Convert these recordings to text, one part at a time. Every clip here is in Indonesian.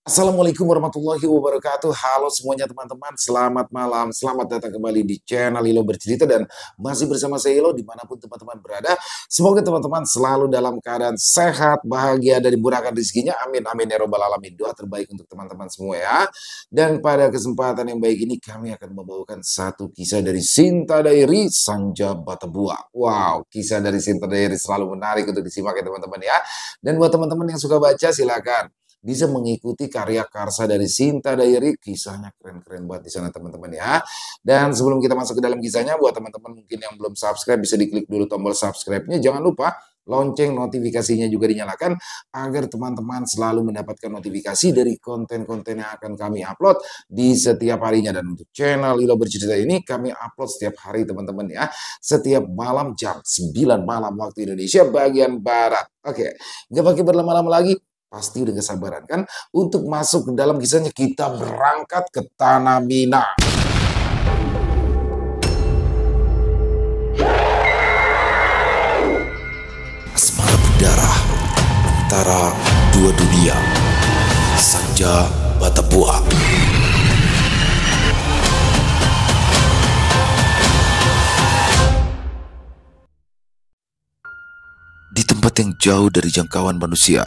Assalamualaikum warahmatullahi wabarakatuh. Halo semuanya teman-teman, selamat malam. Selamat datang kembali di channel Ilo Bercerita dan masih bersama saya Ilo dimanapun teman-teman berada. Semoga teman-teman selalu dalam keadaan sehat, bahagia, dan dimurahkan rezekinya. Amin, amin ya robbal alamin. Doa terbaik untuk teman-teman semua ya. Dan pada kesempatan yang baik ini kami akan membawakan satu kisah dari Sinta Diary Sanja Batabua. Wow, kisah dari Sinta Diary selalu menarik untuk disimak ya teman-teman ya. Dan buat teman-teman yang suka baca silakan bisa mengikuti karya karsa dari Sinta Diary. Kisahnya keren-keren buat di sana teman-teman ya. Dan sebelum kita masuk ke dalam kisahnya, buat teman-teman mungkin yang belum subscribe bisa diklik dulu tombol subscribe-nya. Jangan lupa lonceng notifikasinya juga dinyalakan agar teman-teman selalu mendapatkan notifikasi dari konten-konten yang akan kami upload di setiap harinya. Dan untuk channel Ilo Bercerita ini kami upload setiap hari teman-teman ya. Setiap malam jam 9 malam waktu Indonesia bagian Barat. Oke, nggak pakai berlama-lama lagi. Pasti udah kesabaran kan untuk masuk ke dalam kisahnya. Kita berangkat ke Tanah Minang. Asmara berdarah antara dua dunia. Sanja Batabua. Di tempat yang jauh dari jangkauan manusia,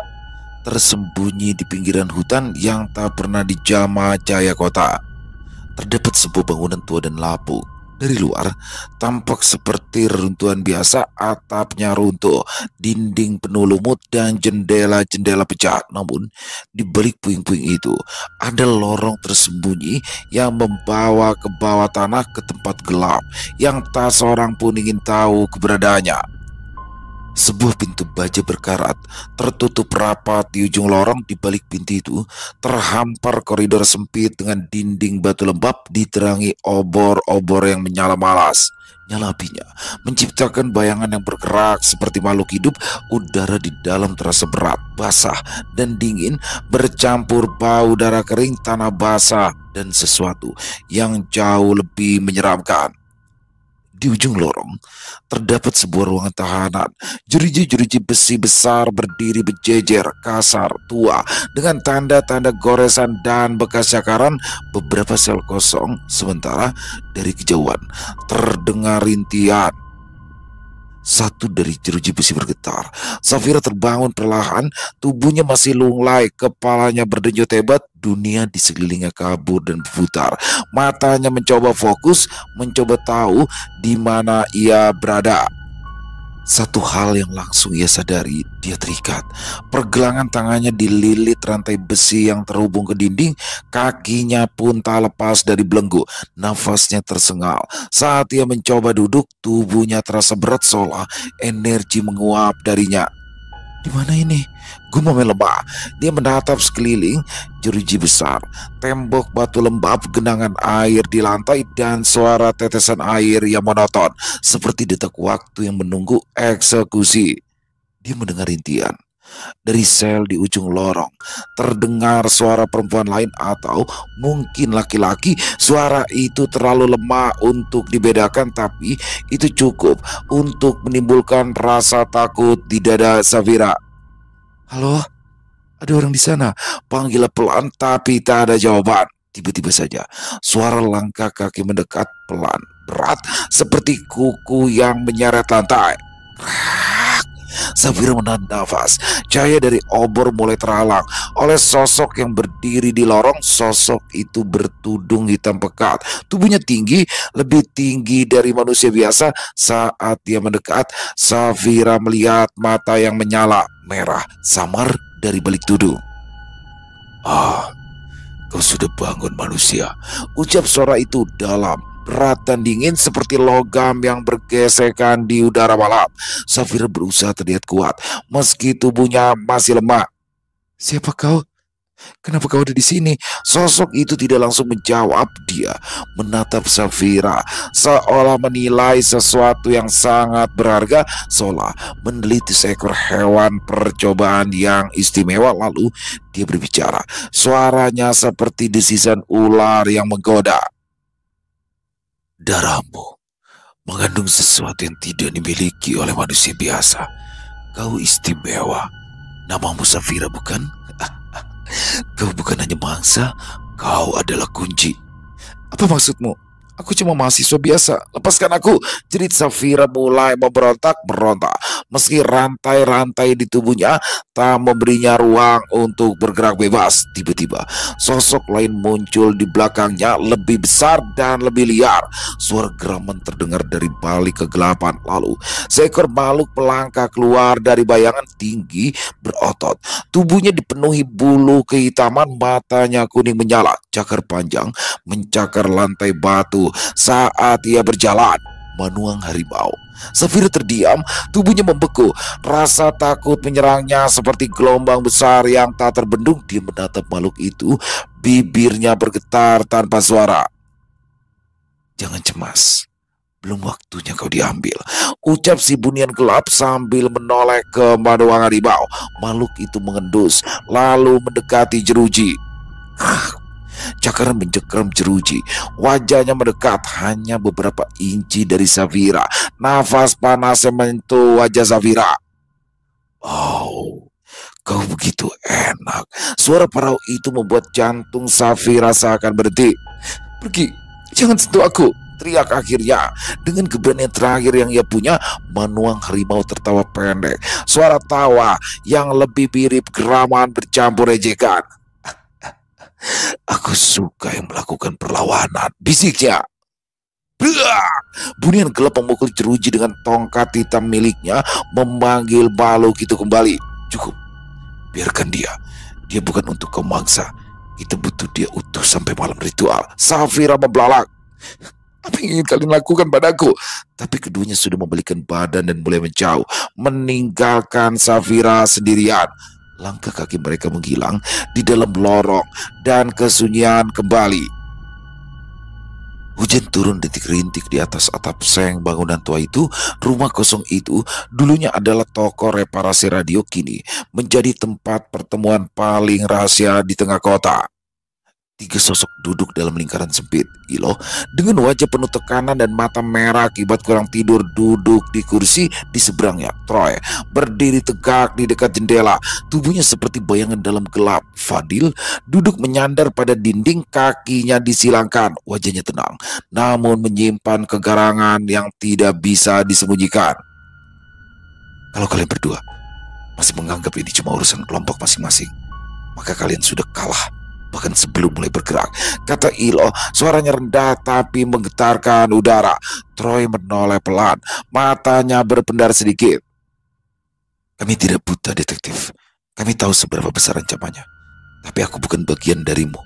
tersembunyi di pinggiran hutan yang tak pernah dijamah cahaya kota, terdapat sebuah bangunan tua dan lapuk. Dari luar, tampak seperti reruntuhan biasa, atapnya runtuh, dinding penuh lumut, dan jendela-jendela pecah. Namun, di balik puing-puing itu, ada lorong tersembunyi yang membawa ke bawah tanah ke tempat gelap, yang tak seorang pun ingin tahu keberadaannya. Sebuah pintu baja berkarat tertutup rapat di ujung lorong. Di balik pintu itu terhampar koridor sempit dengan dinding batu lembab diterangi obor-obor yang menyala malas. Nyala apinya menciptakan bayangan yang bergerak seperti makhluk hidup. Udara di dalam terasa berat, basah, dan dingin, bercampur bau darah kering, tanah basah, dan sesuatu yang jauh lebih menyeramkan. Di ujung lorong terdapat sebuah ruangan tahanan. Jeruji-jeruji besi besar berdiri berjejer, kasar, tua, dengan tanda-tanda goresan dan bekas cakaran. Beberapa sel kosong, sementara dari kejauhan terdengar rintian. Satu dari jeruji besi bergetar. Safira terbangun perlahan, tubuhnya masih lunglai, kepalanya berdenyut hebat. Dunia di sekelilingnya kabur dan berputar. Matanya mencoba fokus, mencoba tahu di mana ia berada. Satu hal yang langsung ia sadari, dia terikat. Pergelangan tangannya dililit rantai besi yang terhubung ke dinding. Kakinya pun tak lepas dari belenggu. Nafasnya tersengal. Saat ia mencoba duduk, tubuhnya terasa berat seolah energi menguap darinya. Di mana ini? Gumamnya lemah. Dia menatap sekeliling. Jeruji besar, tembok batu lembab, genangan air di lantai, dan suara tetesan air yang monoton seperti detak waktu yang menunggu eksekusi. Dia mendengar rintian. Dari sel di ujung lorong terdengar suara perempuan lain, atau mungkin laki-laki. Suara itu terlalu lemah untuk dibedakan, tapi itu cukup untuk menimbulkan rasa takut di dada Safira. Halo, ada orang di sana. Panggilnya pelan, tapi tak ada jawaban. Tiba-tiba saja suara langkah kaki mendekat, pelan, berat, seperti kuku yang menyeret lantai. Safira menahan nafas. Cahaya dari obor mulai terhalang oleh sosok yang berdiri di lorong. Sosok itu bertudung hitam pekat. Tubuhnya tinggi, lebih tinggi dari manusia biasa. Saat dia mendekat, Safira melihat mata yang menyala merah samar dari balik tudung. "Ah, kau sudah bangun manusia," ucap suara itu dalam, berat, dan dingin seperti logam yang bergesekan di udara malam. Safira berusaha terlihat kuat meski tubuhnya masih lemah. "Siapa kau? Kenapa kau ada di sini?" Sosok itu tidak langsung menjawab. Dia menatap Safira seolah menilai sesuatu yang sangat berharga, seolah meneliti seekor hewan percobaan yang istimewa. Lalu dia berbicara. Suaranya seperti desisan ular yang menggoda. "Darahmu mengandung sesuatu yang tidak dimiliki oleh manusia biasa. Kau istimewa. Namamu Safira, bukan?" Kau bukan hanya mangsa, kau adalah kunci. Apa maksudmu? Aku cuma mahasiswa biasa. Lepaskan aku. Jerit Safira mulai memberontak-berontak. Meski rantai-rantai di tubuhnya tak memberinya ruang untuk bergerak bebas. Tiba-tiba sosok lain muncul di belakangnya, lebih besar dan lebih liar. Suara geraman terdengar dari balik kegelapan. Lalu seekor makhluk melangkah keluar dari bayangan tinggi berotot. Tubuhnya dipenuhi bulu kehitaman, matanya kuning menyala. Cakar panjang mencakar lantai batu saat ia berjalan. Manuang harimau. Safira terdiam, tubuhnya membeku. Rasa takut menyerangnya seperti gelombang besar yang tak terbendung. Dia menatap makhluk itu, bibirnya bergetar tanpa suara. Jangan cemas, belum waktunya kau diambil, ucap si bunian gelap sambil menoleh ke manuang harimau. Makhluk itu mengendus, lalu mendekati jeruji. Cakar mencekram jeruji. Wajahnya mendekat hanya beberapa inci dari Safira. Nafas panas menyentuh wajah Safira. Oh, kau begitu enak. Suara parau itu membuat jantung Safira seakan berhenti. Pergi, jangan sentuh aku, teriak akhirnya. Dengan keberanian terakhir yang ia punya, manuang harimau tertawa pendek. Suara tawa yang lebih mirip geraman bercampur ejekan. Aku suka yang melakukan perlawanan, bisiknya. Bunian gelap memukul jeruji dengan tongkat hitam miliknya, memanggil makhluk itu kembali. Cukup, biarkan dia. Dia bukan untuk kau mangsa. Kita butuh dia utuh sampai malam ritual. Safira membelalak. Apa yang ingin kalian lakukan padaku? Tapi keduanya sudah membalikan badan dan mulai menjauh, meninggalkan Safira sendirian. Langkah kaki mereka menghilang di dalam lorong dan kesunyian kembali. Hujan turun rintik-rintik di atas atap seng bangunan tua itu. Rumah kosong itu dulunya adalah toko reparasi radio, kini menjadi tempat pertemuan paling rahasia di tengah kota. 3 sosok duduk dalam lingkaran sempit. Ilo dengan wajah penuh tekanan dan mata merah akibat kurang tidur duduk di kursi di seberangnya. Troy berdiri tegak di dekat jendela, tubuhnya seperti bayangan dalam gelap. Fadil duduk menyandar pada dinding, kakinya disilangkan. Wajahnya tenang, namun menyimpan kegarangan yang tidak bisa disembunyikan. Kalau kalian berdua masih menganggap ini cuma urusan kelompok masing-masing, maka kalian sudah kalah. Bahkan sebelum mulai bergerak, kata Ilo, suaranya rendah tapi menggetarkan udara. Troy menoleh pelan, matanya berpendar sedikit. Kami tidak buta, detektif. Kami tahu seberapa besar ancamannya. Tapi aku bukan bagian darimu.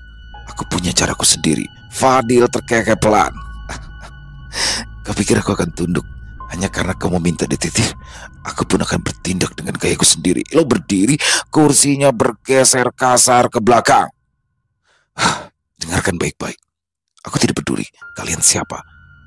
Aku punya caraku sendiri. Fadil terkekeh pelan. Kau pikir aku akan tunduk hanya karena kau meminta, detektif? Aku pun akan bertindak dengan gayaku sendiri. Ilo berdiri, kursinya bergeser kasar ke belakang. Dengarkan baik-baik. Aku tidak peduli kalian siapa,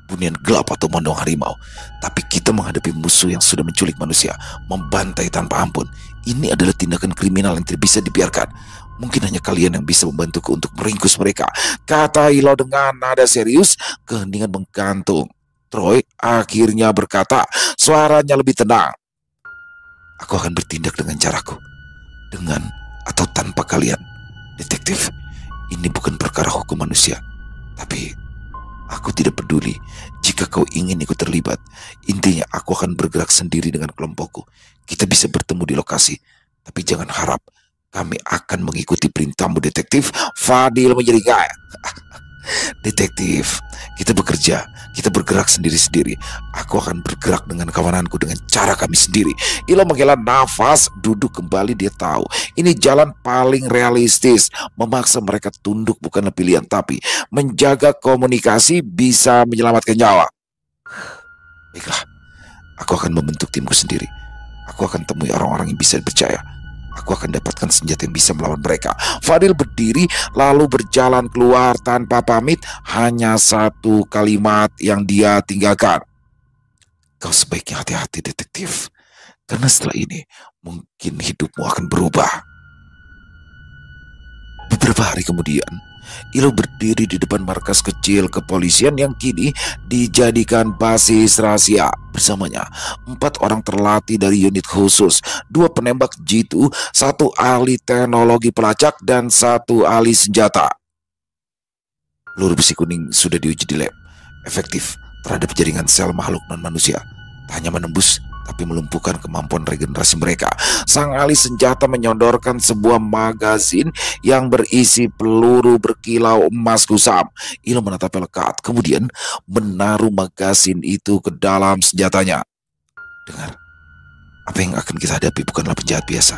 bunian gelap atau manuang harimau, tapi kita menghadapi musuh yang sudah menculik manusia, membantai tanpa ampun. Ini adalah tindakan kriminal yang tidak bisa dibiarkan. Mungkin hanya kalian yang bisa membantuku untuk meringkus mereka, kata Ilo dengan nada serius. Keheningan menggantung. Troy akhirnya berkata, suaranya lebih tenang. Aku akan bertindak dengan caraku, dengan atau tanpa kalian, detektif. Ini bukan perkara hukum manusia. Tapi aku tidak peduli jika kau ingin ikut terlibat. Intinya aku akan bergerak sendiri dengan kelompokku. Kita bisa bertemu di lokasi, tapi jangan harap kami akan mengikuti perintahmu, detektif. Fadil menyeringai. Detektif, kita bekerja, kita bergerak sendiri-sendiri. Aku akan bergerak dengan kawananku dengan cara kami sendiri. Ilo menghela nafas, duduk kembali. Dia tahu ini jalan paling realistis. Memaksa mereka tunduk bukanlah pilihan, tapi menjaga komunikasi bisa menyelamatkan nyawa. Baiklah, aku akan membentuk timku sendiri. Aku akan temui orang-orang yang bisa dipercaya. Aku akan dapatkan senjata yang bisa melawan mereka. Fadil berdiri lalu berjalan keluar tanpa pamit. Hanya satu kalimat yang dia tinggalkan. Kau sebaiknya hati-hati, detektif. Karena setelah ini mungkin hidupmu akan berubah. Beberapa hari kemudian, Ilo berdiri di depan markas kecil kepolisian yang kini dijadikan basis rahasia. Bersamanya, 4 orang terlatih dari unit khusus, 2 penembak jitu, 1 ahli teknologi pelacak, dan 1 ahli senjata. Peluru besi kuning sudah diuji di lab, efektif terhadap jaringan sel makhluk non-manusia. Tak hanya menembus, tapi melumpuhkan kemampuan regenerasi mereka. Sang ahli senjata menyodorkan sebuah magazin yang berisi peluru berkilau emas kusam. Ilo menatapnya lekat, kemudian menaruh magazin itu ke dalam senjatanya. Dengar, apa yang akan kita hadapi bukanlah penjahat biasa.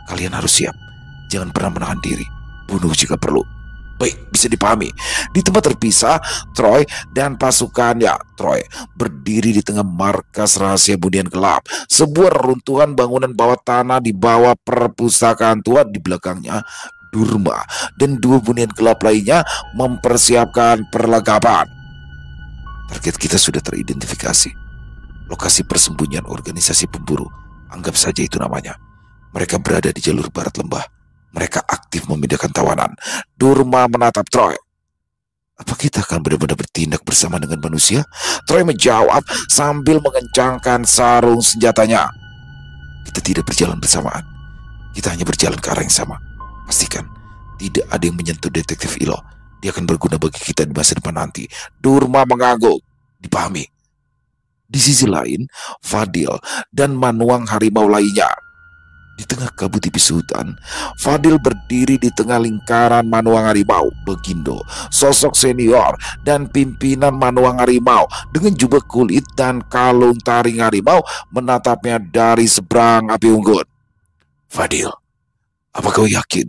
Kalian harus siap, jangan pernah menahan diri, bunuh jika perlu. Baik, bisa dipahami. Di tempat terpisah, Troy dan pasukannya. Troy berdiri di tengah markas rahasia Bunian Gelap, sebuah reruntuhan bangunan bawah tanah di bawah perpustakaan tua. Di belakangnya, Durma dan 2 Bunian Gelap lainnya mempersiapkan perlengkapan. Target kita sudah teridentifikasi. Lokasi persembunyian organisasi pemburu, anggap saja itu namanya. Mereka berada di jalur barat lembah. Mereka aktif memindahkan tawanan. Durma menatap Troy. Apa kita akan benar-benar bertindak bersama dengan manusia? Troy menjawab sambil mengencangkan sarung senjatanya. Kita tidak berjalan bersamaan. Kita hanya berjalan ke arah yang sama. Pastikan tidak ada yang menyentuh detektif Ilo. Dia akan berguna bagi kita di masa depan nanti. Durma mengangguk. Dipahami. Di sisi lain, Fadil dan manuang harimau lainnya. Di tengah kabut tipis hutan, Fadil berdiri di tengah lingkaran manuang harimau. Begindo, sosok senior dan pimpinan manuang harimau dengan jubah kulit dan kalung taring harimau, menatapnya dari seberang api unggun. Fadil, apa kau yakin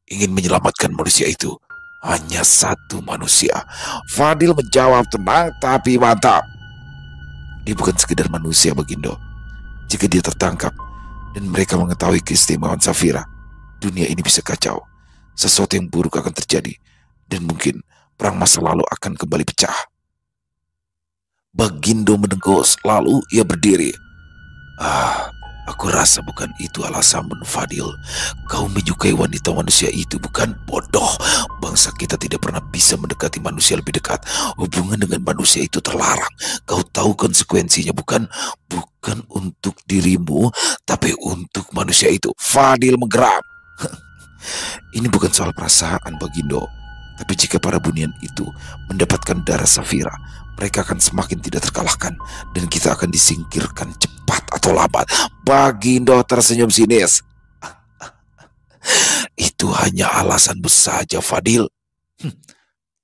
ingin menyelamatkan manusia itu? Hanya 1 manusia. Fadil menjawab tenang tapi mantap. Dia bukan sekedar manusia, Begindo. Jika dia tertangkap dan mereka mengetahui keistimewaan Safira, dunia ini bisa kacau. Sesuatu yang buruk akan terjadi, dan mungkin perang masa lalu akan kembali pecah. Bagindo mendengus, lalu ia berdiri. Aku rasa bukan itu alasanmu, Fadil. Kau menyukai wanita manusia itu, bukan? Bodoh. Bangsa kita tidak pernah bisa mendekati manusia lebih dekat. Hubungan dengan manusia itu terlarang. Kau tahu konsekuensinya, bukan? Bukan untuk dirimu, tapi untuk manusia itu. Fadil menggeram. Ini bukan soal perasaan, Bagindo. Tapi jika para bunian itu mendapatkan darah Safira, mereka akan semakin tidak terkalahkan, dan kita akan disingkirkan cepat atau lambat. Bagindo tersenyum sinis. Itu hanya alasanmu saja, Fadil.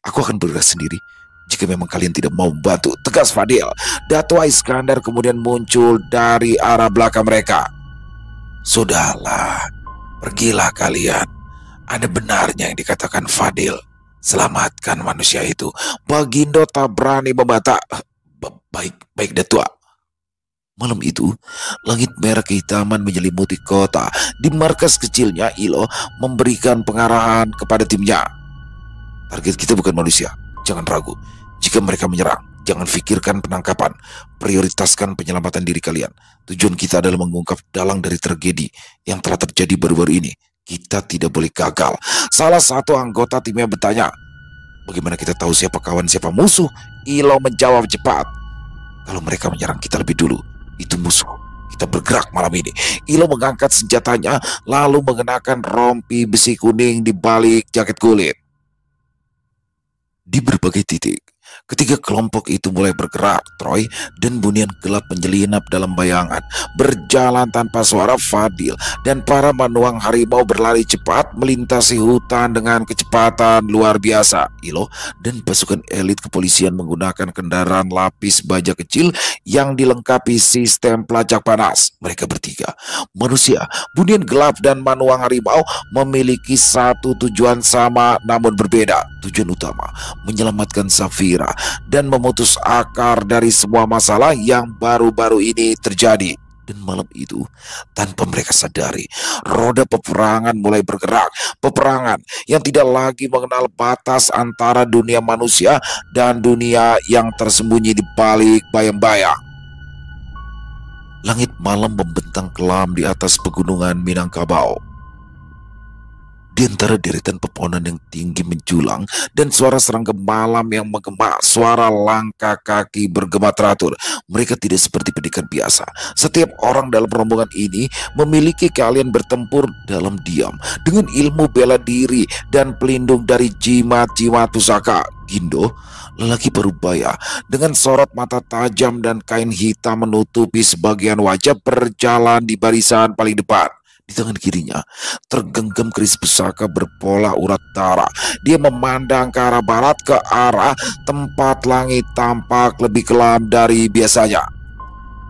Aku akan bergerak sendiri jika memang kalian tidak mau membantu, tegas Fadil. Datua Iskandar kemudian muncul dari arah belakang mereka. Sudahlah, pergilah kalian. Ada benarnya yang dikatakan Fadil. Selamatkan manusia itu. Bagindo tak berani membantah. Baik Datua. Malam itu, langit merah kehitaman menyelimuti kota. Di markas kecilnya, Ilo memberikan pengarahan kepada timnya. Target kita bukan manusia. Jangan ragu. Jika mereka menyerang, jangan pikirkan penangkapan. Prioritaskan penyelamatan diri kalian. Tujuan kita adalah mengungkap dalang dari tragedi yang telah terjadi baru-baru ini. Kita tidak boleh gagal. Salah satu anggota timnya bertanya, bagaimana kita tahu siapa kawan siapa musuh? Ilo menjawab cepat. Kalau mereka menyerang kita lebih dulu, itu musuh. Kita bergerak malam ini. Ilo mengangkat senjatanya, lalu mengenakan rompi besi kuning di balik jaket kulit. Di berbagai titik, ketika kelompok itu mulai bergerak, Troy dan Bunian Gelap menyelinap dalam bayangan. Berjalan tanpa suara, Fadil dan para manuang harimau berlari cepat melintasi hutan dengan kecepatan luar biasa. Ilo dan pasukan elit kepolisian menggunakan kendaraan lapis baja kecil yang dilengkapi sistem pelacak panas. Mereka bertiga, manusia, Bunian Gelap dan manuang harimau, memiliki satu tujuan sama namun berbeda. Tujuan utama, menyelamatkan Safira dan memutus akar dari semua masalah yang baru-baru ini terjadi. Dan malam itu, tanpa mereka sadari, roda peperangan mulai bergerak. Peperangan yang tidak lagi mengenal batas antara dunia manusia dan dunia yang tersembunyi di balik bayang-bayang. Langit malam membentang kelam di atas pegunungan Minangkabau. Di antara deretan pepohonan yang tinggi menjulang dan suara serangga malam yang menggema, suara langkah kaki bergema teratur, mereka tidak seperti pendidikan biasa. Setiap orang dalam rombongan ini memiliki keahlian bertempur dalam diam dengan ilmu bela diri dan pelindung dari jimat-jimat pusaka. Gindo, lelaki parubaya dengan sorot mata tajam dan kain hitam menutupi sebagian wajah, berjalan di barisan paling depan. Di tangan kirinya tergenggam keris pusaka berpola urat darah. Dia memandang ke arah barat, ke arah tempat langit tampak lebih kelam dari biasanya.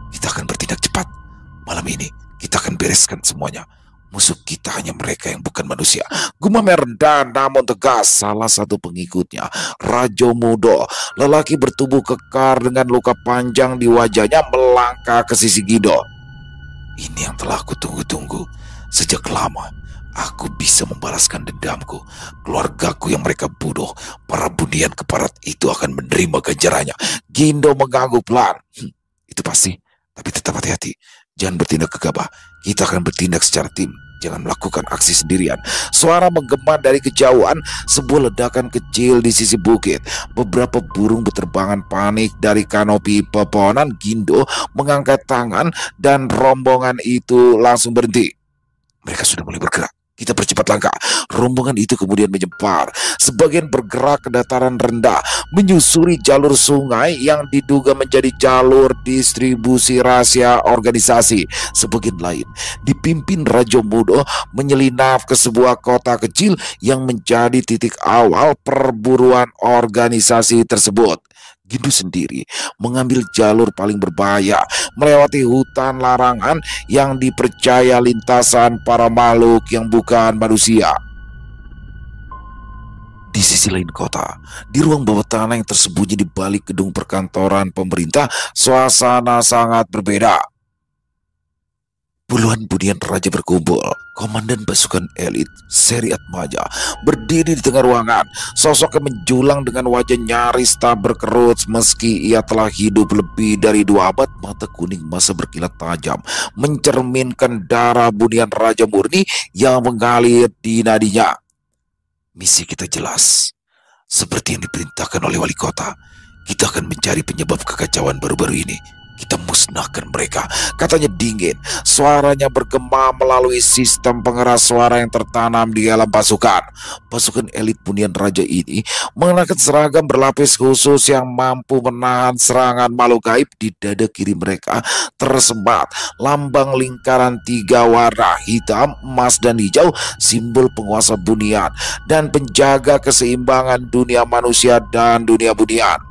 Kita akan bertindak cepat. Malam ini kita akan bereskan semuanya. Musuh kita hanya mereka yang bukan manusia. Gumam rendah namun tegas salah satu pengikutnya, Rajo Mudo, lelaki bertubuh kekar dengan luka panjang di wajahnya, melangkah ke sisi Gindo. Ini yang telah aku tunggu-tunggu. Sejak lama aku bisa membalaskan dendamku. Keluargaku yang mereka bunuh, para budian keparat itu akan menerima ganjarannya. Gindo mengangguk pelan. Itu pasti, tapi tetap hati-hati. Jangan bertindak gegabah. Kita akan bertindak secara tim. Jangan melakukan aksi sendirian. Suara menggema dari kejauhan, sebuah ledakan kecil di sisi bukit. Beberapa burung berterbangan panik dari kanopi pepohonan. Gindo mengangkat tangan dan rombongan itu langsung berhenti. Mereka sudah mulai bergerak. Kita percepat langkah. Rombongan itu kemudian menyebar. Sebagian bergerak ke dataran rendah, menyusuri jalur sungai yang diduga menjadi jalur distribusi rahasia organisasi. Sebagian lain dipimpin Rajo Mudo menyelinap ke sebuah kota kecil yang menjadi titik awal perburuan organisasi tersebut. Gindo sendiri mengambil jalur paling berbahaya, melewati hutan larangan yang dipercaya lintasan para makhluk yang bukan manusia. Di sisi lain kota, di ruang bawah tanah yang tersembunyi di balik gedung perkantoran pemerintah, suasana sangat berbeda. Puluhan budian raja berkumpul. Komandan pasukan elit, Seri Atmaja, berdiri di tengah ruangan. Sosoknya menjulang dengan wajah nyaris tak berkerut. Meski ia telah hidup lebih dari 2 abad, mata kuning masa berkilat tajam, mencerminkan darah budian raja murni yang mengalir di nadinya. Misi kita jelas. Seperti yang diperintahkan oleh wali kota, kita akan mencari penyebab kekacauan baru-baru ini. Kita musnahkan mereka, katanya dingin. Suaranya bergema melalui sistem pengeras suara yang tertanam di dalam pasukan. Pasukan elit budian raja ini mengenakan seragam berlapis khusus yang mampu menahan serangan makhluk gaib. Di dada kiri mereka tersemat lambang lingkaran 3 warna, hitam, emas, dan hijau, simbol penguasa bunian dan penjaga keseimbangan dunia manusia dan dunia bunian.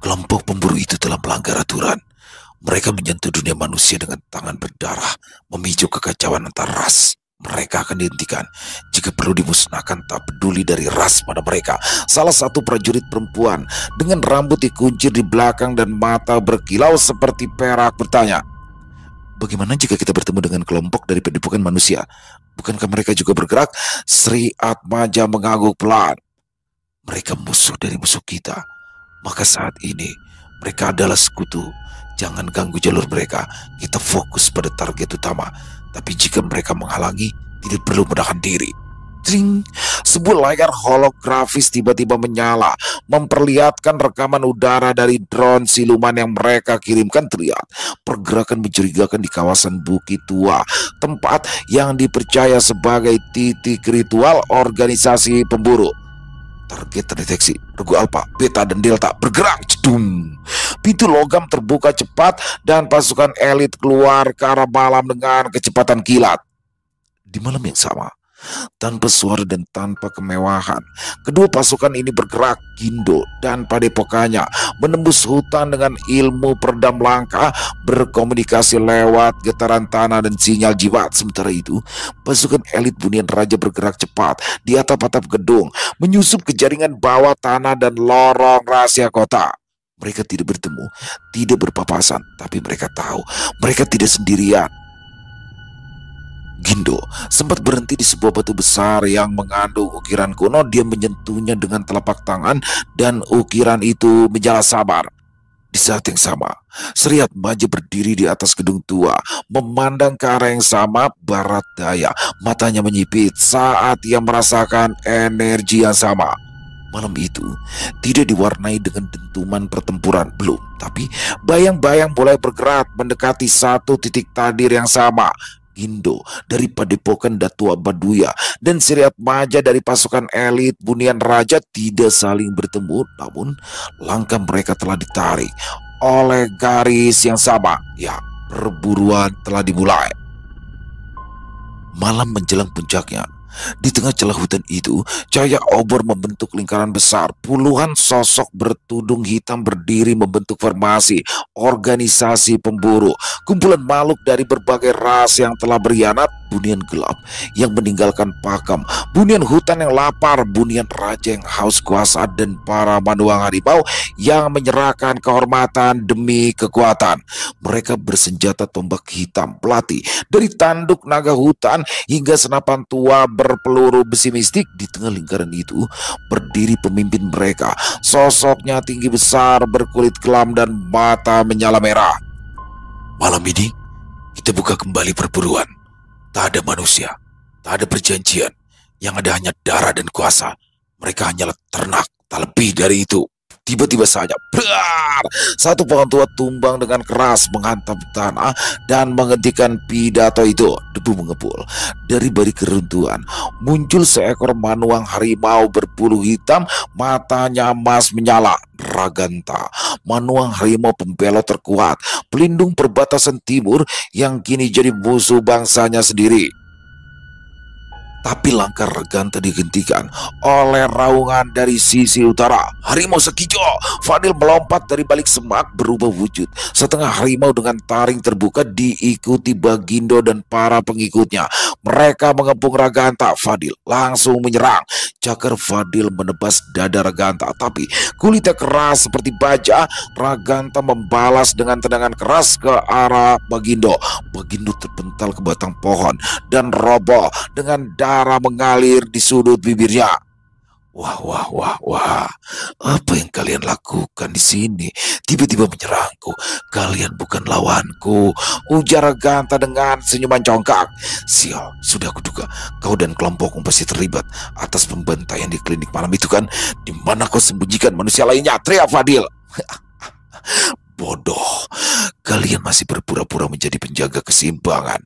Kelompok pemburu itu telah melanggar aturan. Mereka menyentuh dunia manusia dengan tangan berdarah, memicu kekacauan antar ras. Mereka akan dihentikan. Jika perlu dimusnahkan, tak peduli dari ras pada mereka. Salah satu prajurit perempuan dengan rambut dikuncir di belakang dan mata berkilau seperti perak bertanya, "Bagaimana jika kita bertemu dengan kelompok dari padepokan manusia? Bukankah mereka juga bergerak?" Sri Atmaja mengangguk pelan. "Mereka musuh dari musuh kita. Maka saat ini mereka adalah sekutu. Jangan ganggu jalur mereka. Kita fokus pada target utama. Tapi jika mereka menghalangi, tidak perlu menahan diri." Tring! Sebuah layar holografis tiba-tiba menyala, memperlihatkan rekaman udara dari drone siluman yang mereka kirimkan. Terlihat pergerakan mencurigakan di kawasan Bukit Tua, tempat yang dipercaya sebagai titik ritual organisasi pemburu. Target terdeteksi. Regu Alpha, Beta, dan Delta bergerak. Cedung. Pintu logam terbuka cepat dan pasukan elit keluar ke arah malam dengan kecepatan kilat. Di malam yang sama, tanpa suara dan tanpa kemewahan, kedua pasukan ini bergerak. Gindo dan padepokannya menembus hutan dengan ilmu peredam langkah, berkomunikasi lewat getaran tanah dan sinyal jimat. Sementara itu, pasukan elit bunian raja bergerak cepat di atap-atap gedung, menyusup ke jaringan bawah tanah dan lorong rahasia kota. Mereka tidak bertemu, tidak berpapasan, tapi mereka tahu mereka tidak sendirian. Gindo sempat berhenti di sebuah batu besar yang mengandung ukiran kuno. Dia menyentuhnya dengan telapak tangan dan ukiran itu menjala samar. Di saat yang sama, Sri Atmaja berdiri di atas gedung tua, memandang ke arah yang sama barat daya. Matanya menyipit saat ia merasakan energi yang sama. Malam itu tidak diwarnai dengan dentuman pertempuran, belum, tapi bayang-bayang mulai bergerak mendekati satu titik tadir yang sama. Gindo dari Padepokan Datua Baduya dan Sri Atmaja dari pasukan elit Bunian Raja tidak saling bertemu, namun langkah mereka telah ditarik oleh garis yang sama. Ya, perburuan telah dimulai. Malam menjelang puncaknya. Di tengah celah hutan itu, cahaya obor membentuk lingkaran besar. Puluhan sosok bertudung hitam berdiri membentuk formasi organisasi pemburu. Kumpulan makhluk dari berbagai ras yang telah berkhianat, bunian gelap yang meninggalkan pakam, bunian hutan yang lapar, bunian raja yang haus kuasa, dan para manuang harimau yang menyerahkan kehormatan demi kekuatan. Mereka bersenjata tombak hitam pelati dari tanduk naga hutan hingga senapan tua berpeluru besi mistik. Di tengah lingkaran itu berdiri pemimpin mereka. Sosoknya tinggi besar, berkulit kelam dan mata menyala merah. Malam ini kita buka kembali perburuan. Tak ada manusia, tak ada perjanjian. Yang ada hanya darah dan kuasa. Mereka hanyalah ternak, tak lebih dari itu. Tiba-tiba saja, brar, satu pohon tua tumbang dengan keras menghantam tanah dan menghentikan pidato itu. Debu mengepul. Dari balik keruntuhan muncul seekor manuang harimau berbulu hitam, matanya emas menyala. Raganta, manuang harimau pembelot terkuat, pelindung perbatasan timur yang kini jadi musuh bangsanya sendiri. Tapi langkah Raganta dihentikan oleh raungan dari sisi utara. Harimau Sekijo, Fadil melompat dari balik semak berubah wujud. Setengah harimau dengan taring terbuka diikuti Bagindo dan para pengikutnya. Mereka mengepung Raganta. Fadil langsung menyerang. Cakar Fadil menebas dada Raganta, tapi kulitnya keras seperti baja. Raganta membalas dengan tendangan keras ke arah Bagindo. Bagindo terpental ke batang pohon dan roboh dengan darah mengalir di sudut bibirnya. Wah, wah, wah, wah. Apa yang kalian lakukan di sini? Tiba-tiba menyerangku. Kalian bukan lawanku, ujar Raganta dengan senyuman congkak. Sial, sudah kuduga kau dan kelompokmu pasti terlibat atas pembantaian di klinik malam itu kan? Di mana kau sembunyikan manusia lainnya? Teriak Fadil. Bodoh, kalian masih berpura-pura menjadi penjaga keseimbangan.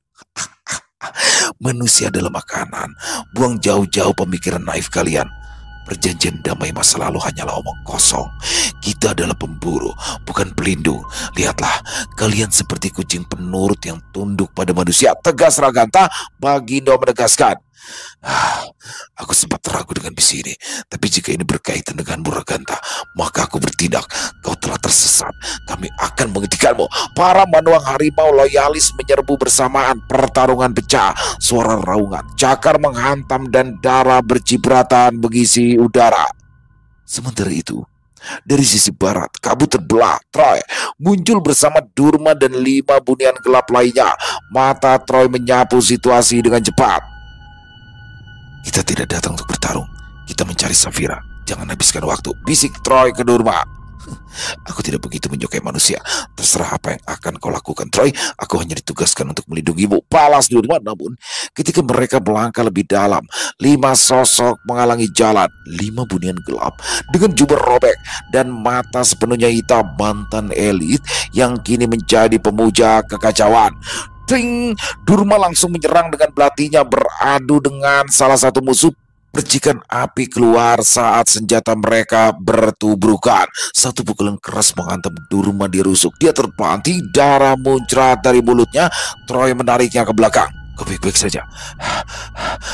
Manusia adalah makanan. Buang jauh-jauh pemikiran naif kalian. Perjanjian damai masa lalu hanyalah omong kosong. Kita adalah pemburu, bukan pelindung. Lihatlah, kalian seperti kucing penurut yang tunduk pada manusia, tegas Raganta. Bagindo menegaskan. Aku sempat ragu dengan misi ini, tapi jika ini berkaitan denganmu Raganta, maka aku bertindak. Kau telah tersesat. Kami akan menghentikanmu. Para manuang harimau loyalis menyerbu bersamaan. Pertarungan pecah. Suara raungan, cakar menghantam dan darah bercipratan mengisi udara. Sementara itu, dari sisi barat, kabut terbelah. Troy muncul bersama Durma dan 5 bunian gelap lainnya. Mata Troy menyapu situasi dengan cepat. Kita tidak datang untuk bertarung. Kita mencari Safira. Jangan habiskan waktu, bisik Troy ke Durma. Aku tidak begitu menyukai manusia. Terserah apa yang akan kau lakukan, Troy. Aku hanya ditugaskan untuk melindungimu, balas Durma. Namun ketika mereka melangkah lebih dalam, 5 sosok menghalangi jalan. 5 bunian gelap dengan jubah robek dan mata sepenuhnya hitam, mantan elit yang kini menjadi pemuja kekacauan. Ting! Durma langsung menyerang dengan belatinya, beradu dengan salah satu musuh. Percikan api keluar saat senjata mereka bertubrukan. Satu pukulan keras menghantam Durma di rusuk. Dia terpanting, darah muncrat dari mulutnya. Troy menariknya ke belakang. Kau baik-baik saja.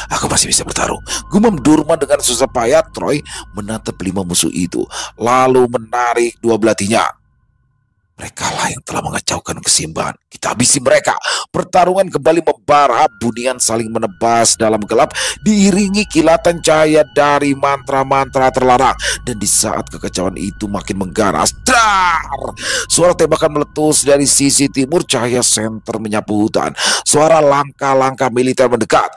Aku masih bisa bertarung, gumam Durma dengan susah payah. Troy menatap 5 musuh itu, lalu menarik 2 belatinya. Mereka lah yang telah mengacaukan keseimbangan. Kita habisi mereka. Pertarungan kembali membara. Bunian saling menebas dalam gelap, diiringi kilatan cahaya dari mantra-mantra terlarang. Dan di saat kekacauan itu makin mengganas, dar! Suara tembakan meletus dari sisi timur. Cahaya senter menyapu hutan. Suara langkah-langkah militer mendekat.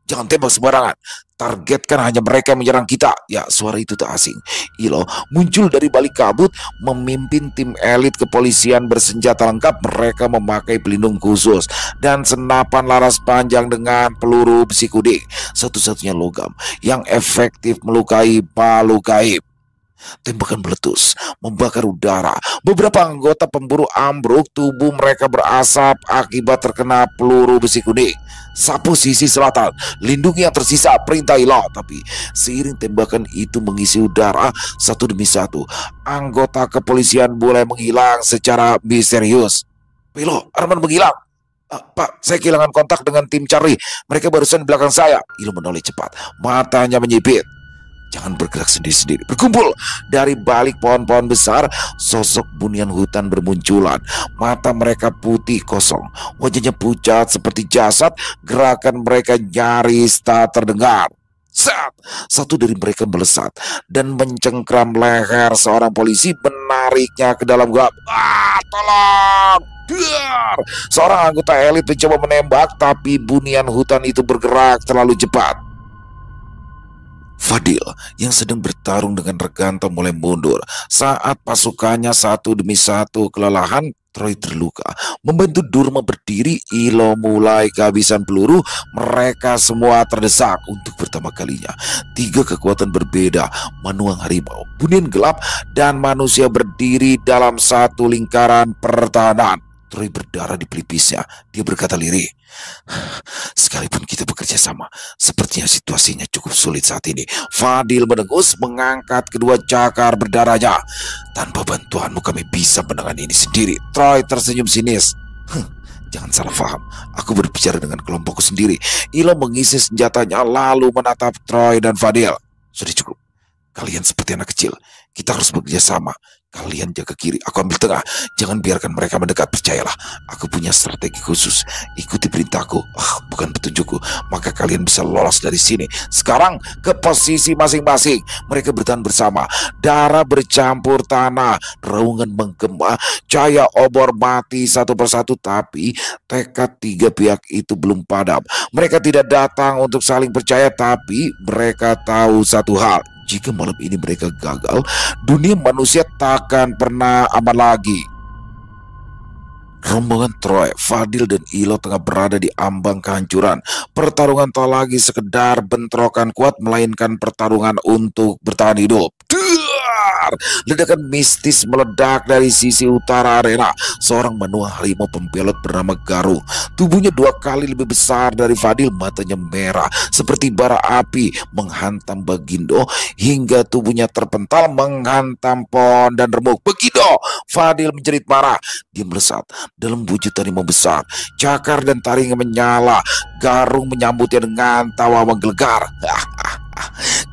Jangan tembak sembarangan. Targetkan hanya mereka yang menyerang kita. Ya, suara itu tak asing. Ilo muncul dari balik kabut, memimpin tim elit kepolisian bersenjata lengkap. Mereka memakai pelindung khusus dan senapan laras panjang dengan peluru besi kuning. Satu-satunya logam yang efektif melukai makhluk gaib. Tembakan meletus, membakar udara. Beberapa anggota pemburu ambruk, tubuh mereka berasap akibat terkena peluru besi kuning. Sapu sisi selatan, lindungi yang tersisa, perintah Ilo. Tapi seiring tembakan itu mengisi udara satu demi satu, anggota kepolisian mulai menghilang secara misterius. Pilo, Arman menghilang. Pak, saya kehilangan kontak dengan tim Charlie. Mereka barusan di belakang saya. Ilo menoleh cepat, matanya menyipit. Jangan bergerak sendiri-sendiri. Berkumpul. Dari balik pohon-pohon besar, sosok bunian hutan bermunculan. Mata mereka putih kosong, wajahnya pucat seperti jasad. Gerakan mereka nyaris tak terdengar. Saat satu dari mereka melesat dan mencengkram leher seorang polisi, menariknya ke dalam gelap. Tolong! Dar! Seorang anggota elit mencoba menembak, tapi bunian hutan itu bergerak terlalu cepat. Fadil yang sedang bertarung dengan Reganto mulai mundur. Saat pasukannya satu demi satu kelelahan, Troy terluka. Membantu Durma berdiri, Ilo mulai kehabisan peluru. Mereka semua terdesak untuk pertama kalinya. Tiga kekuatan berbeda, manuang harimau, bunian gelap, dan manusia berdiri dalam satu lingkaran pertahanan. Troy berdarah di pelipisnya. Dia berkata lirih, sekalipun kita bekerja sama, sepertinya situasinya cukup sulit saat ini. Fadil mendengus, mengangkat kedua cakar berdarahnya. Tanpa bantuanmu kami bisa menangani ini sendiri. Troy tersenyum sinis. Jangan salah paham, aku berbicara dengan kelompokku sendiri. Ilo mengisi senjatanya lalu menatap Troy dan Fadil. Sudah cukup. Kalian seperti anak kecil. Kita harus bekerja sama. Kalian jaga kiri, aku ambil tengah. Jangan biarkan mereka mendekat, percayalah. Aku punya strategi khusus. Ikuti perintahku, bukan petunjukku. Maka kalian bisa lolos dari sini. Sekarang ke posisi masing-masing. Mereka bertahan bersama. Darah bercampur tanah. Raungan menggema. Cahaya obor mati satu persatu. Tapi tekad tiga pihak itu belum padam. Mereka tidak datang untuk saling percaya. Tapi mereka tahu satu hal. Jika malam ini mereka gagal, dunia manusia takkan pernah aman lagi. Rombongan Troy, Fadil, dan Ilo tengah berada di ambang kehancuran. Pertarungan tak lagi sekedar bentrokan kuat, melainkan pertarungan untuk bertahan hidup. Ledakan mistis meledak dari sisi utara arena. Seorang manuang harimau pembelot bernama Garung. Tubuhnya 2 kali lebih besar dari Fadil. Matanya merah seperti bara api, menghantam Bagindo hingga tubuhnya terpental menghantam pohon dan remuk. Bagindo! Fadil menjerit marah. Dia melesat dalam wujud harimau besar. Cakar dan taringnya menyala. Garung menyambutnya dengan tawa menggelegar.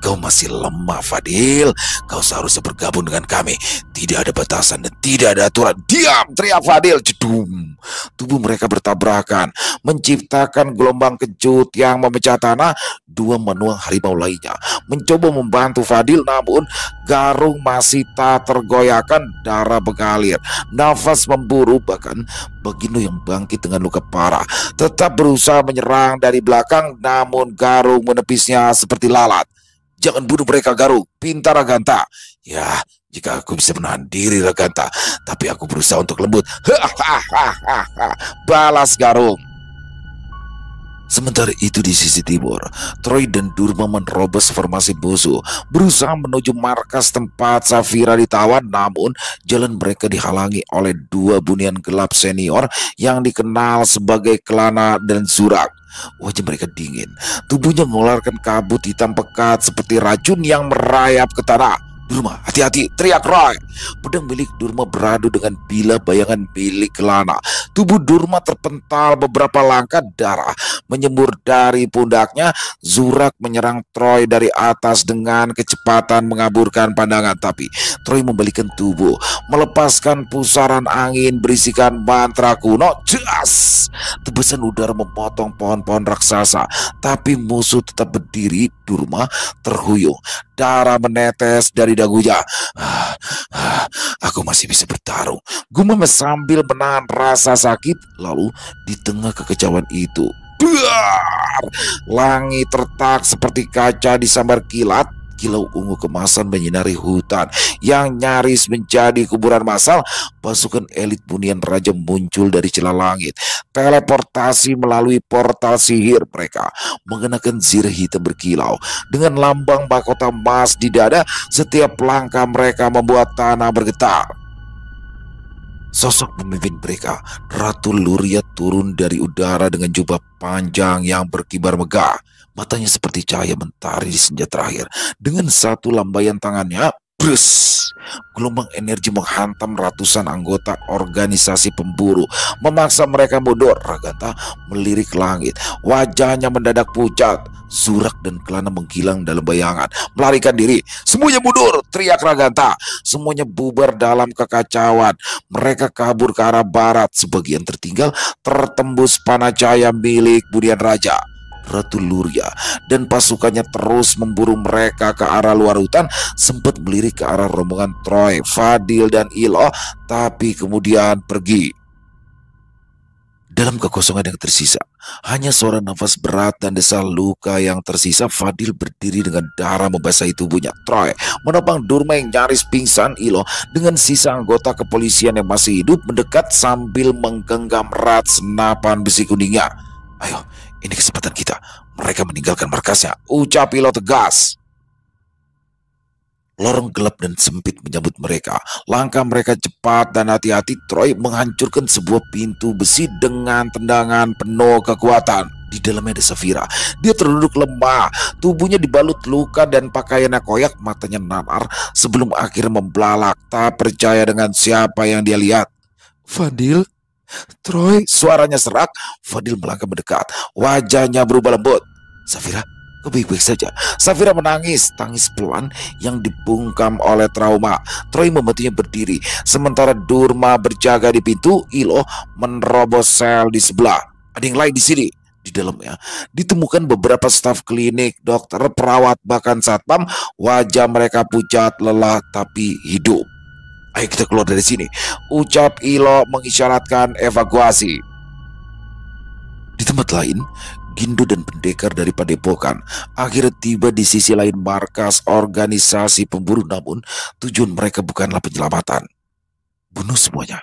Kau masih lemah, Fadil. Kau seharusnya bergabung dengan kami. Tidak ada batasan dan tidak ada aturan. Diam! Teriak Fadil. Jedum. Tubuh mereka bertabrakan, menciptakan gelombang kejut yang memecah tanah. 2 manuang harimau lainnya mencoba membantu Fadil, namun Garung masih tak tergoyahkan. Darah mengalir, nafas memburu. Bahkan Bagindo yang bangkit dengan luka parah tetap berusaha menyerang dari belakang, namun Garung menepisnya seperti lalat. Jangan bunuh mereka, Garung. Pintar Raganta. Ya, jika aku bisa menahan diri, Raganta. Tapi aku berusaha untuk lembut. Balas Garung. Sementara itu di sisi timur, Troy dan Durma menerobos formasi musuh, berusaha menuju markas tempat Safira ditawan. Namun jalan mereka dihalangi oleh 2 bunian gelap senior yang dikenal sebagai Kelana dan Zurak. Wajah mereka dingin, tubuhnya mengeluarkan kabut hitam pekat seperti racun yang merayap ke tanah. Durma, hati-hati, teriak Roy. Pedang milik Durma beradu dengan bila bayangan milik Kelana. Tubuh Durma terpental beberapa langkah, darah menyembur dari pundaknya. Zurak menyerang Troy dari atas dengan kecepatan mengaburkan pandangan. Tapi Troy membalikkan tubuh, melepaskan pusaran angin berisikan mantra kuno. Jas! Tebasan udara memotong pohon-pohon raksasa, tapi musuh tetap berdiri. Durma terhuyung, darah menetes dari dagunya. Aku masih bisa bertarung, gumam sambil menahan rasa sakit. Lalu di tengah kekecauan itu, Buar! Langit retak seperti kaca disambar kilat. Kilau ungu kemasan menyinari hutan yang nyaris menjadi kuburan massal. Pasukan elit Bunian Raja muncul dari celah langit, teleportasi melalui portal sihir mereka, mengenakan zirh hitam berkilau dengan lambang mahkota emas di dada. Setiap langkah mereka membuat tanah bergetar. Sosok pemimpin mereka, Ratu Luria, turun dari udara dengan jubah panjang yang berkibar megah. Matanya seperti cahaya mentari di senja terakhir. Dengan satu lambaian tangannya, brus, gelombang energi menghantam ratusan anggota organisasi pemburu, memaksa mereka mundur. Raganta melirik langit, wajahnya mendadak pucat. Zurak dan Kelana menghilang dalam bayangan, melarikan diri. Semuanya mundur, teriak Raganta. Semuanya bubar dalam kekacauan. Mereka kabur ke arah barat. Sebagian tertinggal tertembus panah cahaya milik Bunian Raja. Ratu Luria dan pasukannya terus memburu mereka ke arah luar hutan, sempat melirik ke arah rombongan Troy, Fadil, dan Ilo, tapi kemudian pergi. Dalam kekosongan yang tersisa, hanya suara nafas berat dan desal luka yang tersisa. Fadil berdiri dengan darah membasahi tubuhnya. Troy menopang Durma yang nyaris pingsan. Ilo dengan sisa anggota kepolisian yang masih hidup mendekat sambil menggenggam erat senapan besi kuningnya. Ayo, ini kesempatan kita. Mereka meninggalkan markasnya, ucap Ilo tegas. Lorong gelap dan sempit menyambut mereka. Langkah mereka cepat dan hati-hati. Troy menghancurkan sebuah pintu besi dengan tendangan penuh kekuatan. Di dalamnya ada Saphira. Dia terduduk lemah, tubuhnya dibalut luka dan pakaiannya koyak, matanya nanar sebelum akhirnya membelalak, tak percaya dengan siapa yang dia lihat. Fadil, Troy, suaranya serak. Fadil melangkah mendekat, wajahnya berubah lembut. Saphira, kau baik-baik saja? Saphira menangis, tangis pelan yang dibungkam oleh trauma. Troy membantunya berdiri, sementara Durma berjaga di pintu. Ilo menerobos sel di sebelah. Ada yang lain di sini. Di dalamnya ditemukan beberapa staf klinik, dokter, perawat, bahkan satpam. Wajah mereka pucat, lelah, tapi hidup. Ayo kita keluar dari sini, ucap Ilo mengisyaratkan evakuasi. Di tempat lain, Gindo dan pendekar dari padepokan akhirnya tiba di sisi lain markas organisasi pemburu. Namun tujuan mereka bukanlah penyelamatan. Bunuh semuanya,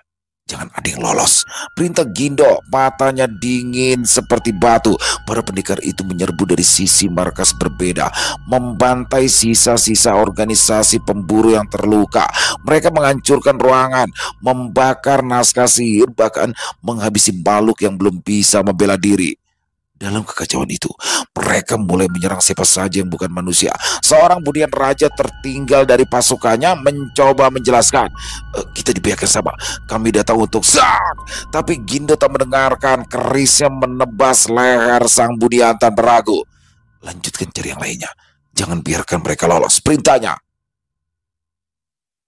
jangan ada yang lolos, perintah Gindo. Matanya dingin seperti batu. Para pendekar itu menyerbu dari sisi markas berbeda, membantai sisa-sisa organisasi pemburu yang terluka. Mereka menghancurkan ruangan, membakar naskah sihir, bahkan menghabisi makhluk yang belum bisa membela diri. Dalam kekacauan itu, mereka mulai menyerang siapa saja yang bukan manusia. Seorang Bunian Raja tertinggal dari pasukannya mencoba menjelaskan. Kita dibiarkan sama, kami datang untuk zak. Tapi Gindo tak mendengarkan, kerisnya menebas leher sang Bunian tanpa ragu. Lanjutkan cari yang lainnya, jangan biarkan mereka lolos, perintahnya.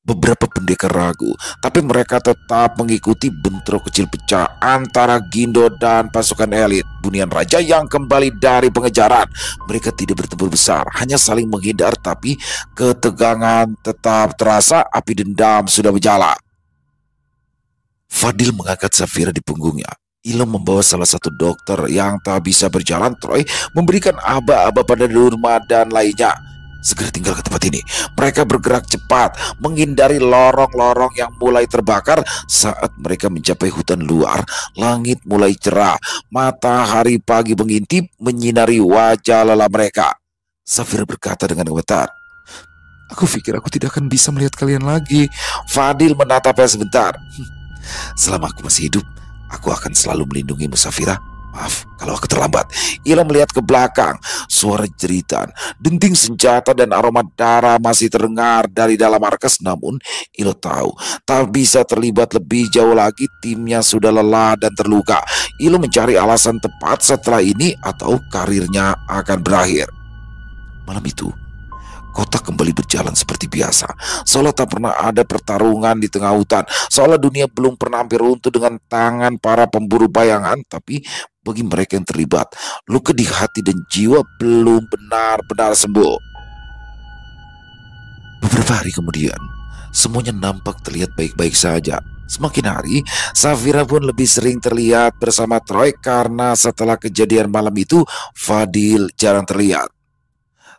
Beberapa pendekar ragu, tapi mereka tetap mengikuti. Bentrok kecil pecah antara Gindo dan pasukan elit Bunian Raja yang kembali dari pengejaran. Mereka tidak bertempur besar, hanya saling menghindar, tapi ketegangan tetap terasa. Api dendam sudah menyala. Fadil mengangkat Saphira di punggungnya. Ilo membawa salah satu dokter yang tak bisa berjalan. Troy memberikan aba-aba pada Durma dan lainnya. Segera tinggal ke tempat ini. Mereka bergerak cepat, menghindari lorong-lorong yang mulai terbakar. Saat mereka mencapai hutan luar, langit mulai cerah. Matahari pagi mengintip, menyinari wajah lelah mereka. Saphira berkata dengan gemetar, "Aku pikir aku tidak akan bisa melihat kalian lagi." Fadil menatapnya sebentar. "Selama aku masih hidup, aku akan selalu melindungimu, Saphira. Maaf kalau aku terlambat." Ilo melihat ke belakang. Suara jeritan, denting senjata, dan aroma darah masih terdengar dari dalam markas. Namun Ilo tahu tak bisa terlibat lebih jauh lagi. Timnya sudah lelah dan terluka. Ilo mencari alasan tepat setelah ini atau karirnya akan berakhir. Malam itu, kota kembali berjalan seperti biasa, seolah tak pernah ada pertarungan di tengah hutan, seolah dunia belum pernah hampir runtuh dengan tangan para pemburu bayangan. Tapi bagi mereka yang terlibat, luka di hati dan jiwa belum benar-benar sembuh. Beberapa hari kemudian, Semuanya nampak terlihat baik-baik saja. Semakin hari, Safira pun lebih sering terlihat bersama Troy karena setelah kejadian malam itu, Fadil jarang terlihat.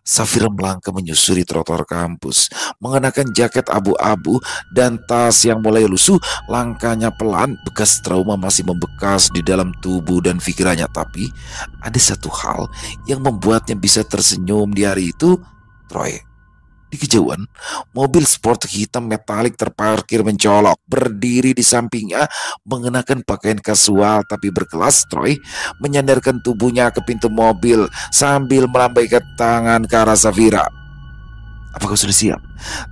Safira melangkah menyusuri trotoar kampus, mengenakan jaket abu-abu dan tas yang mulai lusuh. Langkahnya pelan, bekas trauma masih membekas di dalam tubuh dan pikirannya. Tapi ada satu hal yang membuatnya bisa tersenyum di hari itu, Troy. Di kejauhan, mobil sport hitam metalik terparkir mencolok. Berdiri di sampingnya, mengenakan pakaian kasual tapi berkelas, Troy menyandarkan tubuhnya ke pintu mobil sambil melambaikan tangan ke arah Safira. "Apakah sudah siap?"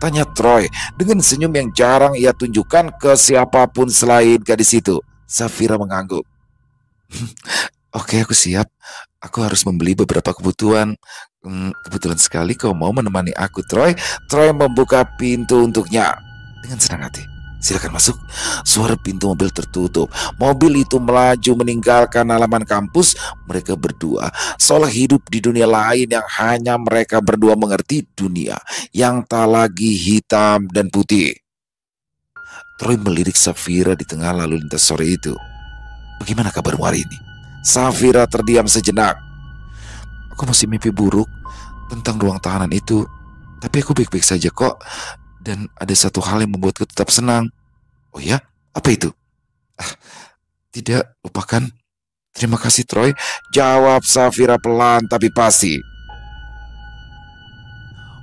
tanya Troy dengan senyum yang jarang ia tunjukkan ke siapapun selain gadis itu. Safira mengangguk. "Oke, aku siap. Aku harus membeli beberapa kebutuhan. Kebetulan sekali kau mau menemani aku, Troy." Troy membuka pintu untuknya dengan senang hati. "Silakan masuk." Suara pintu mobil tertutup. Mobil itu melaju meninggalkan halaman kampus. Mereka berdua seolah hidup di dunia lain yang hanya mereka berdua mengerti, dunia yang tak lagi hitam dan putih. Troy melirik Safira di tengah lalu lintas sore itu. "Bagaimana kabarmu hari ini?" Safira terdiam sejenak. "Aku masih mimpi buruk tentang ruang tahanan itu. Tapi aku baik-baik saja kok. Dan ada satu hal yang membuatku tetap senang." "Oh ya? Apa itu?" "Ah, tidak, lupakan." "Terima kasih, Troy," jawab Safira pelan tapi pasti.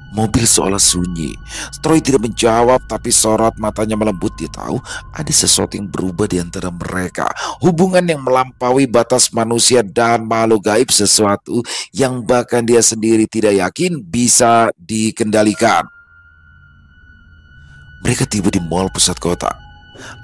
Mobil seolah sunyi. Troy tidak menjawab, tapi sorot matanya melembut. Dia tahu ada sesuatu yang berubah di antara mereka. Hubungan yang melampaui batas manusia dan makhluk gaib. Sesuatu yang bahkan dia sendiri tidak yakin bisa dikendalikan. Mereka tiba di mall pusat kota.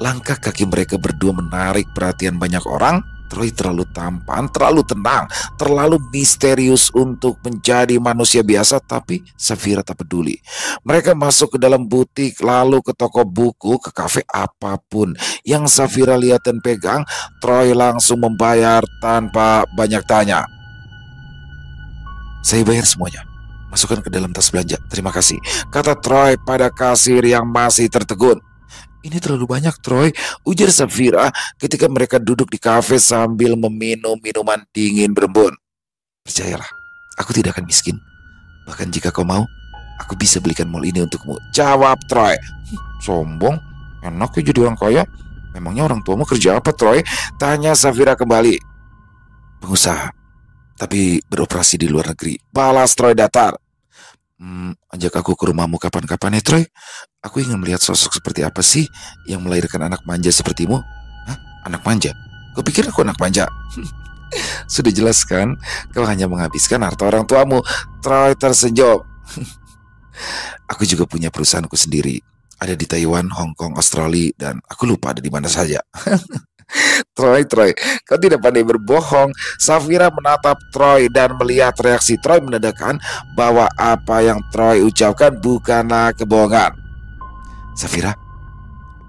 Langkah kaki mereka berdua menarik perhatian banyak orang. Troy terlalu tampan, terlalu tenang, terlalu misterius untuk menjadi manusia biasa. Tapi Safira tak peduli. Mereka masuk ke dalam butik, lalu ke toko buku, ke kafe, apapun yang Safira lihat dan pegang, Troy langsung membayar tanpa banyak tanya. "Saya bayar semuanya. Masukkan ke dalam tas belanja. Terima kasih," kata Troy pada kasir yang masih tertegun. "Ini terlalu banyak, Troy," ujar Safira ketika mereka duduk di kafe sambil meminum minuman dingin berembun. "Percayalah, aku tidak akan miskin. Bahkan jika kau mau, aku bisa belikan mall ini untukmu," jawab Troy. "Sombong, enak ya jadi orang kaya. Memangnya orang tuamu kerja apa, Troy?" tanya Safira kembali. "Pengusaha, tapi beroperasi di luar negeri," balas Troy datar. Ajak aku ke rumahmu kapan-kapan ya, Troy. Aku ingin melihat sosok seperti apa sih yang melahirkan anak manja sepertimu." "Hah? Anak manja? Kau pikir aku anak manja?" "Sudah jelas kan, kau hanya menghabiskan harta orang tuamu." Troy tersenyum. "Aku juga punya perusahaanku sendiri. Ada di Taiwan, Hong Kong, Australia, dan aku lupa ada di mana saja." Troy, kau tidak pandai berbohong." Safira menatap Troy dan melihat reaksi Troy menandakan bahwa apa yang Troy ucapkan bukanlah kebohongan. "Safira,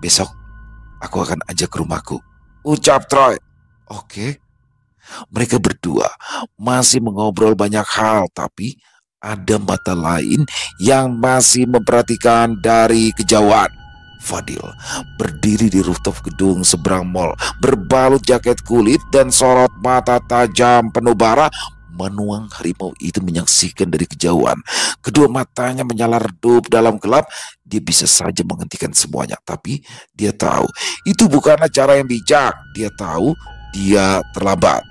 besok aku akan ajak ke rumahku," ucap Troy. "Oke." Mereka berdua masih mengobrol banyak hal, tapi ada mata lain yang masih memperhatikan dari kejauhan. Fadil berdiri di rooftop gedung seberang mall, berbalut jaket kulit dan sorot mata tajam penuh bara menuang harimau itu menyaksikan dari kejauhan. Kedua matanya menyala redup dalam gelap. Dia bisa saja menghentikan semuanya, tapi dia tahu itu bukanlah cara yang bijak. Dia tahu dia terlambat.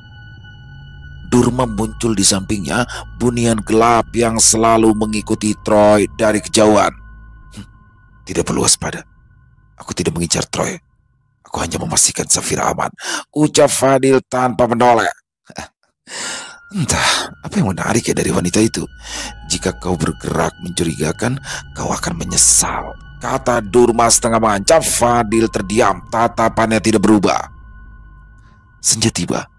Durma muncul di sampingnya, bunian gelap yang selalu mengikuti Troy dari kejauhan. "Tidak perlu waspada. Aku tidak mengincar Troy. Aku hanya memastikan Safira aman," ucap Fadil tanpa menoleh. "Entah apa yang menarik ya dari wanita itu. Jika kau bergerak mencurigakan, kau akan menyesal," kata Durma setengah mengancam. Fadil terdiam, tatapannya tidak berubah. Senja tiba.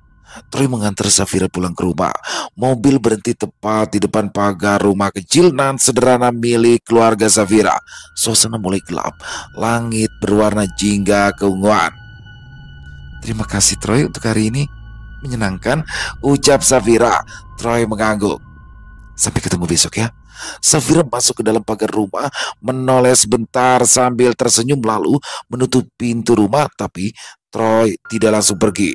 Troy mengantar Safira pulang ke rumah. Mobil berhenti tepat di depan pagar rumah kecil nan sederhana milik keluarga Safira. Suasana mulai gelap, langit berwarna jingga keunguan. "Terima kasih, Troy, untuk hari ini. Menyenangkan," ucap Safira. Troy mengangguk. Sampai ketemu besok ya. Safira masuk ke dalam pagar rumah, menoleh sebentar sambil tersenyum lalu menutup pintu rumah, tapi Troy tidak langsung pergi.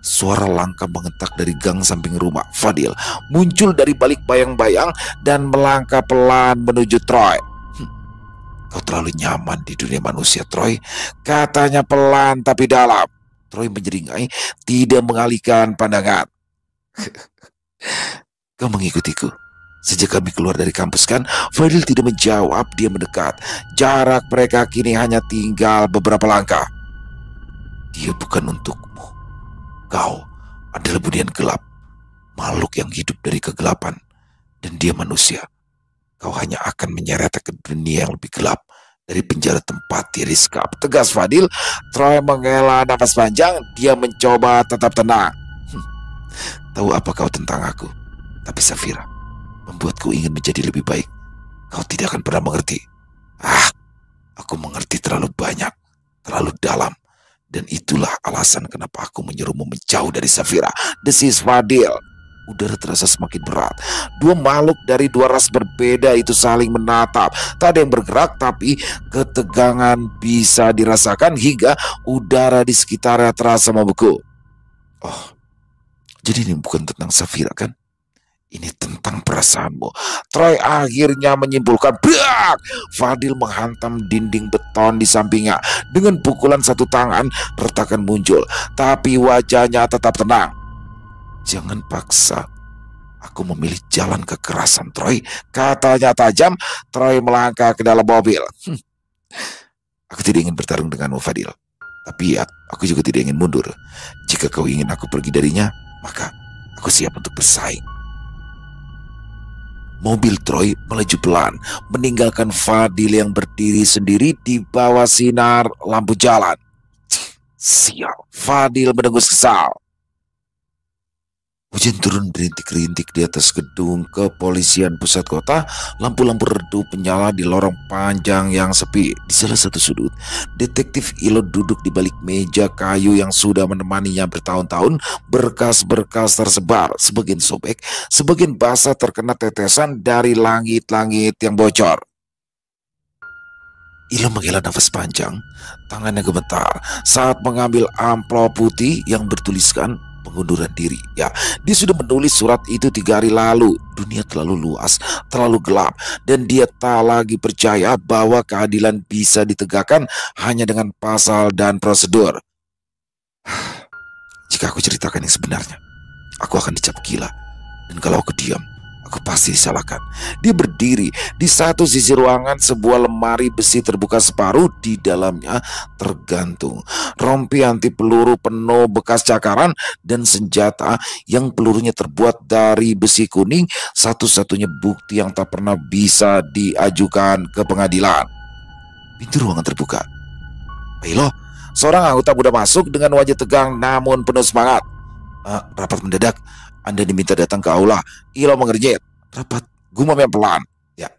Suara langkah mengentak dari gang samping rumah. Fadil muncul dari balik bayang-bayang dan melangkah pelan menuju Troy. Kau terlalu nyaman di dunia manusia, Troy. Katanya pelan tapi dalam. Troy menyeringai, tidak mengalihkan pandangan. Kau mengikutiku. Sejak kami keluar dari kampus kan? Fadil tidak menjawab, dia mendekat. Jarak mereka kini hanya tinggal beberapa langkah. Dia bukan untukmu. Kau adalah bunian gelap, makhluk yang hidup dari kegelapan. Dan dia manusia. Kau hanya akan menyeret ke dunia yang lebih gelap dari penjara tempat dia disekap. Tegas Fadil. Troy menghela nafas panjang. Dia mencoba tetap tenang. Tahu apa kau tentang aku? Tapi Safira, membuatku ingin menjadi lebih baik. Kau tidak akan pernah mengerti. Aku mengerti terlalu banyak, terlalu dalam. Dan itulah alasan kenapa aku menyuruhmu menjauh dari Safira. Desis Fadil. Udara terasa semakin berat. Dua makhluk dari dua ras berbeda itu saling menatap. Tak ada yang bergerak, tapi ketegangan bisa dirasakan hingga udara di sekitarnya terasa membeku. Oh, jadi ini bukan tentang Safira kan? Ini tentang perasaanmu. Troy akhirnya menyimpulkan. Brak! Fadil menghantam dinding beton di sampingnya. Dengan pukulan satu tangan, retakan muncul. Tapi wajahnya tetap tenang. Jangan paksa. Aku memilih jalan kekerasan, Troy. Katanya tajam. Troy melangkah ke dalam mobil. Aku tidak ingin bertarung denganmu, Fadil. Tapi ya, aku juga tidak ingin mundur. Jika kau ingin aku pergi darinya, maka aku siap untuk bersaing. Mobil Troy melaju pelan, meninggalkan Fadil yang berdiri sendiri di bawah sinar lampu jalan. Sial, Fadil mendengus kesal. Hujan turun berintik-rintik di atas gedung kepolisian pusat kota. Lampu-lampu redup menyala di lorong panjang yang sepi. Di salah satu sudut, detektif Ilo duduk di balik meja kayu yang sudah menemaninya bertahun-tahun. Berkas-berkas tersebar, sebagian sobek, sebagian basah terkena tetesan dari langit-langit yang bocor. Ilo menghela nafas panjang, tangannya gemetar saat mengambil amplop putih yang bertuliskan pengunduran diri. Ya, dia sudah menulis surat itu 3 hari lalu. Dunia terlalu luas, terlalu gelap, dan dia tak lagi percaya bahwa keadilan bisa ditegakkan hanya dengan pasal dan prosedur. Jika aku ceritakan yang sebenarnya, aku akan dicap gila. Dan kalau aku diam, aku pasti disalahkan. Dia berdiri di satu sisi ruangan, sebuah lemari besi terbuka separuh. Di dalamnya tergantung rompi anti peluru penuh bekas cakaran dan senjata yang pelurunya terbuat dari besi kuning. Satu-satunya bukti yang tak pernah bisa diajukan ke pengadilan. Pintu ruangan terbuka. Milo, seorang anggota muda masuk dengan wajah tegang namun penuh semangat. Rapat mendadak. Anda diminta datang ke aula. Ilo mengernyit. Rapat, gumam yang pelan. Ya,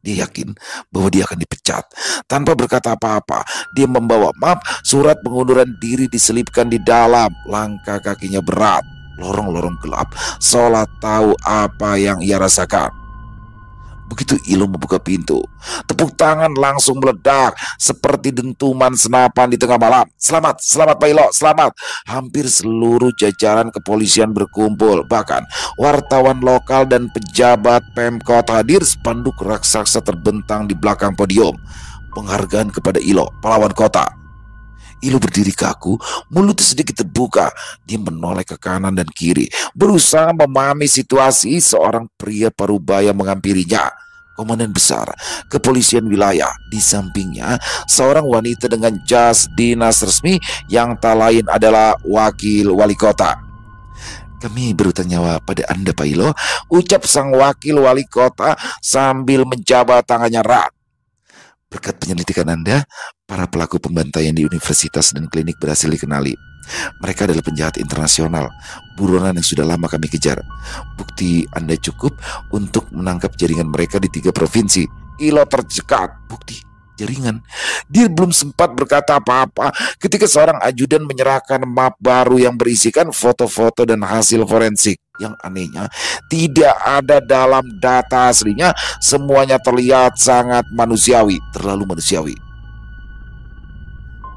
dia yakin bahwa dia akan dipecat. Tanpa berkata apa-apa, dia membawa map. Surat pengunduran diri diselipkan di dalam. Langkah kakinya berat. Lorong-lorong gelap, seolah tahu apa yang ia rasakan. Begitu Ilo membuka pintu, tepuk tangan langsung meledak seperti dentuman senapan di tengah malam. Selamat, selamat Pak Ilo, selamat. Hampir seluruh jajaran kepolisian berkumpul. Bahkan wartawan lokal dan pejabat Pemkot hadir. Spanduk raksasa terbentang di belakang podium. Penghargaan kepada Ilo, pahlawan kota. Ilo berdiri kaku, mulutnya sedikit terbuka. Dia menoleh ke kanan dan kiri, berusaha memahami situasi. Seorang pria parubaya menghampirinya, komandan besar kepolisian wilayah. Di sampingnya, seorang wanita dengan jas dinas resmi yang tak lain adalah wakil wali kota. Kami berhutang nyawa pada Anda, Pak Ilo, ucap sang wakil wali kota sambil menjabat tangannya erat. Berkat penyelidikan Anda, para pelaku pembantaian di universitas dan klinik berhasil dikenali. Mereka adalah penjahat internasional, buronan yang sudah lama kami kejar. Bukti Anda cukup untuk menangkap jaringan mereka di 3 provinsi. Ilo tercekat. Bukti jaringan. Dia belum sempat berkata apa-apa ketika seorang ajudan menyerahkan map baru yang berisikan foto-foto dan hasil forensik. Yang anehnya, tidak ada dalam data aslinya, semuanya terlihat sangat manusiawi, terlalu manusiawi.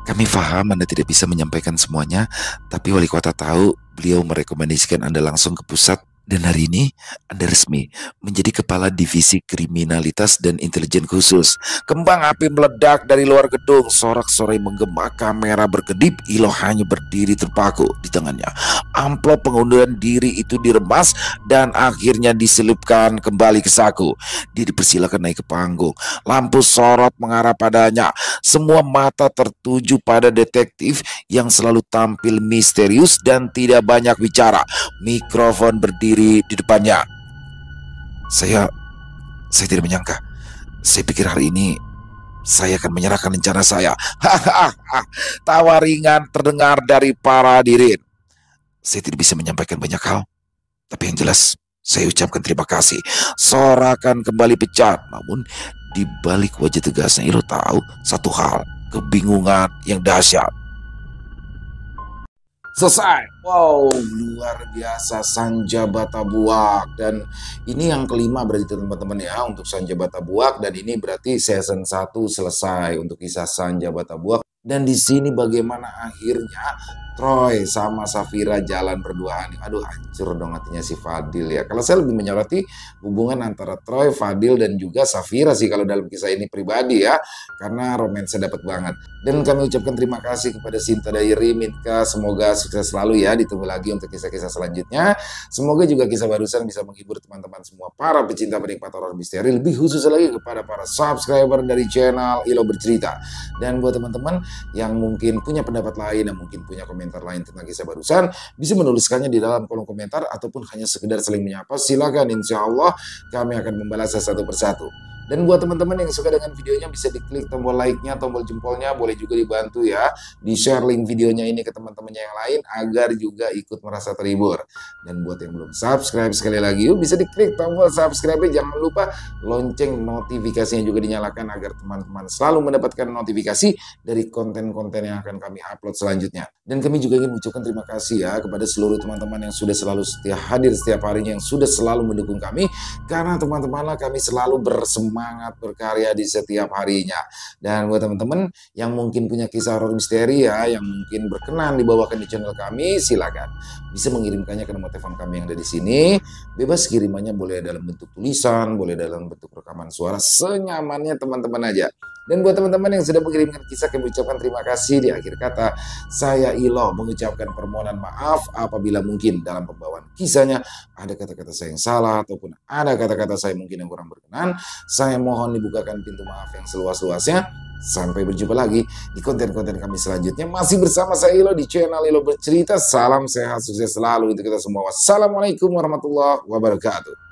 Kami paham Anda tidak bisa menyampaikan semuanya, tapi wali kota tahu beliau merekomendasikan Anda langsung ke pusat. Dan hari ini Anda resmi menjadi kepala divisi kriminalitas dan intelijen khusus. Kembang api meledak dari luar gedung, sorak-sorai menggema, kamera berkedip, Ilo hanya berdiri terpaku di tangannya. Amplop pengunduran diri itu diremas dan akhirnya diselipkan kembali ke saku. Dia dipersilakan naik ke panggung. Lampu sorot mengarah padanya. Semua mata tertuju pada detektif yang selalu tampil misterius dan tidak banyak bicara. Mikrofon berdiri di depannya. Saya tidak menyangka. Saya pikir hari ini saya akan menyerahkan rencana saya. Hahaha. Tawa ringan terdengar dari para hadirin. Saya tidak bisa menyampaikan banyak hal, tapi yang jelas saya ucapkan terima kasih. Sorakan kembali pecah, namun di balik wajah tegasnya Ilo tahu satu hal, kebingungan yang dahsyat. Selesai. Wow, luar biasa Sanjabata Buak. Dan ini yang kelima berarti teman-teman ya untuk Sanjabata Buak. Dan ini berarti season 1 selesai untuk kisah Sanjabata Buak. Dan di sini bagaimana akhirnya Troy sama Safira jalan berduaan. Aduh, hancur dong hatinya si Fadil ya. Kalau saya lebih menyoroti hubungan antara Troy, Fadil dan juga Safira sih kalau dalam kisah ini pribadi ya. Karena romansnya dapat banget. Dan kami ucapkan terima kasih kepada Sinta Dairi, Minka. Semoga sukses selalu ya. Ditunggu lagi untuk kisah-kisah selanjutnya. Semoga juga kisah barusan bisa menghibur teman-teman semua para pecinta penikmat horor misteri. Lebih khusus lagi kepada para subscriber dari channel Ilo Bercerita. Dan buat teman-teman yang mungkin punya pendapat lain, yang mungkin punya komentar lain tentang kisah barusan, bisa menuliskannya di dalam kolom komentar ataupun hanya sekedar saling menyapa. Silakan, insya Allah kami akan membalasnya satu persatu. Dan buat teman-teman yang suka dengan videonya bisa diklik tombol like-nya, tombol jempolnya, boleh juga dibantu ya di-share link videonya ini ke teman-temannya yang lain agar juga ikut merasa terhibur. Dan buat yang belum subscribe, sekali lagi yuk bisa diklik tombol subscribe, jangan lupa lonceng notifikasinya juga dinyalakan agar teman-teman selalu mendapatkan notifikasi dari konten-konten yang akan kami upload selanjutnya. Dan kami juga ingin mengucapkan terima kasih ya kepada seluruh teman-teman yang sudah selalu setia hadir setiap harinya, yang sudah selalu mendukung kami, karena teman-temanlah kami selalu bersemangat berkarya di setiap harinya. Dan buat teman-teman yang mungkin punya kisah horor misteri ya, yang mungkin berkenan dibawakan di channel kami, silakan bisa mengirimkannya ke nomor telepon kami yang ada di sini. Bebas kirimannya, boleh dalam bentuk tulisan, boleh dalam bentuk rekaman suara, senyamannya teman-teman aja. Dan buat teman-teman yang sudah mengirimkan kisah, kami ucapkan terima kasih. Di akhir kata, saya Ilo mengucapkan permohonan maaf apabila mungkin dalam pembawaan kisahnya ada kata-kata saya yang salah ataupun ada kata-kata saya mungkin yang kurang berkenan. Saya mohon dibukakan pintu maaf yang seluas-luasnya. Sampai berjumpa lagi di konten-konten kami selanjutnya. Masih bersama saya Ilo di channel Ilo Bercerita. Salam sehat, sukses selalu untuk kita semua. Wassalamualaikum warahmatullahi wabarakatuh.